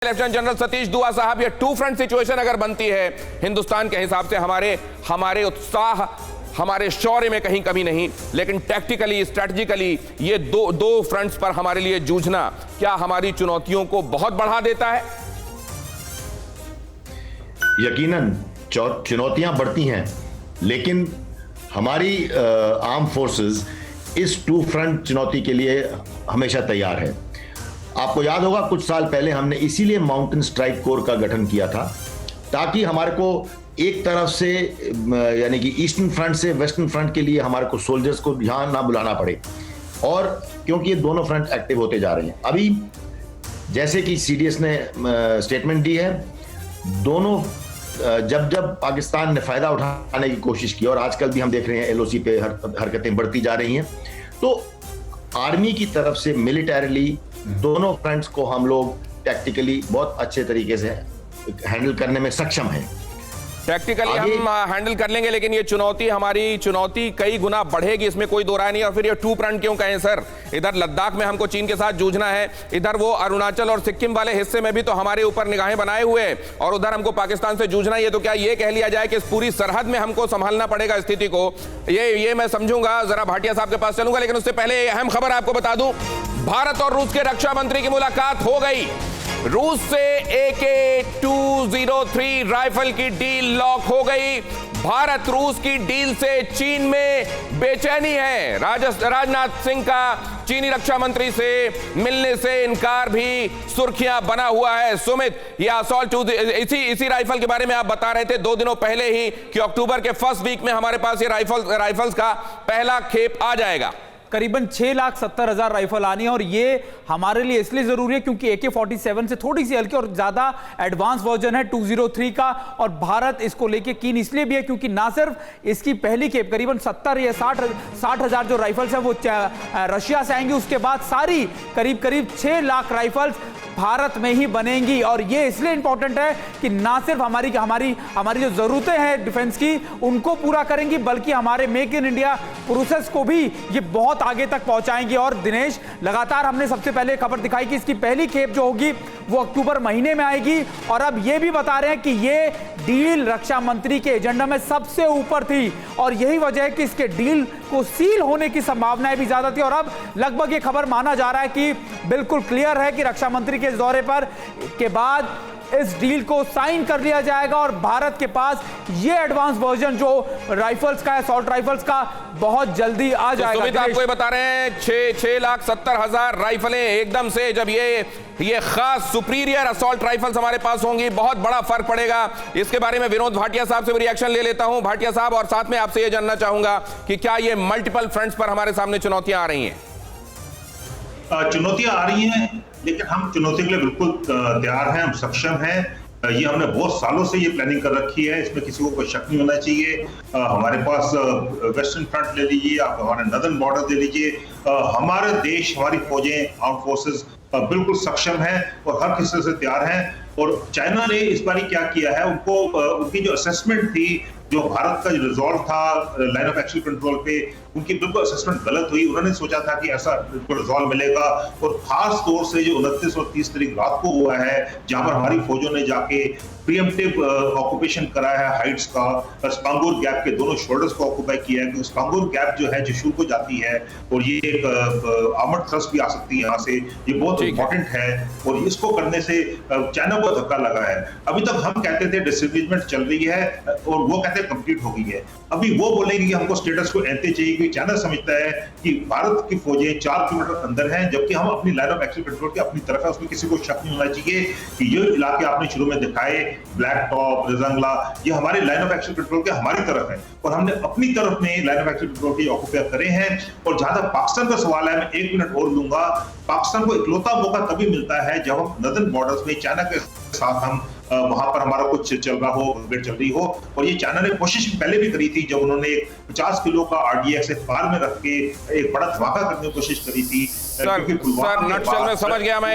Lieutenant general Satish दुआ साहब, ये टू फ्रंट सिचुएशन अगर बनती है हिंदुस्तान के हिसाब से, हमारे उत्साह, हमारे शौर्य में कहीं कमी नहीं, लेकिन टैक्टिकली, स्ट्रैटेजिकली ये दो फ्रंट्स पर हमारे लिए जूझना क्या हमारी चुनौतियों को बहुत बढ़ा देता है? यकीनन चुनौतियां बढ़ती हैं, लेकिन हमारी आर्म फोर्सेस इस टू फ्रंट चुनौती के लिए हमेशा तैयार है। आपको याद होगा कुछ साल पहले हमने इसीलिए माउंटेन स्ट्राइक कोर का गठन किया था, ताकि हमारे को एक तरफ से यानी कि ईस्टर्न फ्रंट से वेस्टर्न फ्रंट के लिए हमारे को सोल्जर्स को यहाँ ना बुलाना पड़े, और क्योंकि ये दोनों फ्रंट एक्टिव होते जा रहे हैं। अभी जैसे कि सीडीएस ने स्टेटमेंट दी है, दोनों जब पाकिस्तान ने फायदा उठाने की कोशिश की, और आजकल भी हम देख रहे हैं एलओसी पे हरकतें बढ़ती जा रही हैं, तो आर्मी की तरफ से मिलिटरीली दोनों फ्रंट्स को हम लोग टैक्टिकली बहुत अच्छे तरीके से हैंडल करने में सक्षम हैं। टैक्टिकली हम हैंडल कर लेंगे, लेकिन ये हमारी चुनौती कई गुना बढ़ेगी, इसमें कोई दो राय नहीं। और फिर ये टू फ्रंट क्यों कहें सर? इधर लद्दाख में हमको चीन के साथ जूझना है, इधर वो अरुणाचल और सिक्किम वाले हिस्से में भी तो हमारे ऊपर निगाहें बनाए हुए, और उधर हमको पाकिस्तान से जूझना है। तो क्या ये कह लिया जाए कि इस पूरी सरहद में हमको संभालना पड़ेगा स्थिति को? ये मैं समझूंगा। जरा भाटिया साहब के पास चलूंगा, लेकिन उससे पहले अहम खबर आपको बता दूं, भारत और रूस के रक्षा मंत्री की मुलाकात हो गई। रूस से AK-203 राइफल की डील लॉक हो गई। भारत रूस की डील से चीन में बेचैनी है। राजनाथ सिंह का चीनी रक्षा मंत्री से मिलने से इनकार भी सुर्खियां बना हुआ है। सुमित, ये असॉल्ट इसी राइफल के बारे में आप बता रहे थे 2 दिनों पहले ही कि अक्टूबर के फर्स्ट वीक में हमारे पास ये राइफल्स का पहला खेप आ जाएगा। करीबन 6,70,000 राइफल आनी है, और ये हमारे लिए इसलिए जरूरी है क्योंकि AK-47 से थोड़ी सी हल्की और ज्यादा एडवांस वर्जन है 203 का, और भारत इसको लेके कीन इसलिए भी है क्योंकि ना सिर्फ इसकी पहली खेप करीबन 70 या 60,000 जो राइफल्स है वो रशिया से आएंगी, उसके बाद सारी करीब 6 लाख राइफल्स भारत में ही बनेंगी। और ये इसलिए इंपॉर्टेंट है कि ना सिर्फ हमारी जो जरूरतें हैं डिफेंस की उनको पूरा करेंगी, बल्कि हमारे मेक इन इंडिया प्रोसेस को भी ये बहुत आगे तक पहुंचाएंगे। और दिनेश, लगातार हमने सबसे पहले खबर दिखाई कि इसकी पहली खेप जो होगी वो अक्टूबर महीने में आएगी, और अब ये भी बता रहे हैं कि ये डील रक्षा मंत्री के एजेंडा में सबसे ऊपर थी, और यही वजह है कि इसके डील को सील होने की संभावनाएं भी ज्यादा थी। और अब लगभग ये खबर माना जा रहा है कि बिल्कुल क्लियर है कि रक्षा मंत्री के इस दौरे पर के बाद इस डील को साइन कर लिया जाएगा, और भारत के पास ये एडवांस वर्जन जो राइफल्स का है, असॉल्ट राइफल्स का, बहुत जल्दी आ जाएगा। सुमित, आपको ये बता रहे हैं 6,70,000 राइफलें एकदम से, जब ये खास सुपीरियर असॉल्ट राइफल्स हमारे पास होंगी, बहुत बड़ा फर्क पड़ेगा। इसके बारे में विनोद भाटिया साहब से भी रिएक्शन ले लेता हूं। भाटिया साहब, और साथ में आपसे ये जानना चाहूंगा कि क्या ये मल्टीपल फ्रंट्स पर हमारे सामने चुनौतियां आ रही हैं? चुनौतियां आ रही हैं, लेकिन हम चुनौती के लिए बिल्कुल तैयार हैं, हम सक्षम हैं। ये हमने बहुत सालों से ये प्लानिंग कर रखी है, इसमें किसी को कोई शक नहीं होना चाहिए। हमारे पास वेस्टर्न फ्रंट ले लीजिए, आप हमारे नदर्न बॉर्डर ले लीजिए, हमारे देश, हमारी फौजें, आर्म फोर्सेस बिल्कुल सक्षम है और हर किसी से तैयार हैं। और चाइना ने इस बार क्या किया है, उनकी जो असेसमेंट थी, जो भारत का जो रिजॉल्व था लाइन ऑफ एक्शन कंट्रोल पे, उनकी बिल्कुल असेसमेंट गलत हुई। उन्होंने सोचा था कि ऐसा रिजॉल्व मिलेगा, और खास तौर से जो 29 और 30 तारीख रात को हुआ है, जहां पर हमारी फौजों ने जाके प्रीएम्प्टिव ऑक्यूपेशन करा है हाइट्स का, स्पांगुर गैप के दोनों शोल्डर्स को ऑक्यूपाई किया है। स्पांगुर गैप जो है जशूर को जाती है, और ये एक आर्मर्ड थ्रस्ट भी आ सकती है यहाँ से, ये बहुत इंपॉर्टेंट है, और इसको करने से चाइना को धक्का लगा है। अभी तक हम कहते थे डिसएग्रीमेंट चल रही है, और वो कहते हैं कंप्लीट हो गई है। अभी वो बोलेंगे कि हमको स्टेटस को एंते चाहिए, क्योंकि चाइना समझता है कि भारत की फौजें 4 किलोमीटर अंदर हैं, जबकि हम अपनी लाइन ऑफ एक्शन कंट्रोल के अपनी तरफ है, उसमें किसी को शक नहीं होना चाहिए कि ये इलाके आपने शुरू में दिखाए, ब्लैक टॉप, रिजंगला, ये हमारे लाइन ऑफ एक्शन कंट्रोल के हमारी तरफ है, और हमने अपनी तरफ में लाइन ऑफ एक्शन कंट्रोल के ऑक्यूपाई करे हैं। और जहां तक पाकिस्तान का सवाल है, मैं 1 मिनट और लूंगा। पाकिस्तान को इकलौता मौका तभी मिलता है जब हम नदर्न बॉर्डर्स में चाइना के साथ हम वहां पर हमारा कुछ चल रहा हो, गड़बड़ चल रही हो। और ये चाइना ने कोशिश पहले भी करी थी, जब उन्होंने 50 किलो का RDX एक पार में रख के एक बड़ा धमाका करने की कोशिश करी थी। सर, नटशेल में समझ गया मैं।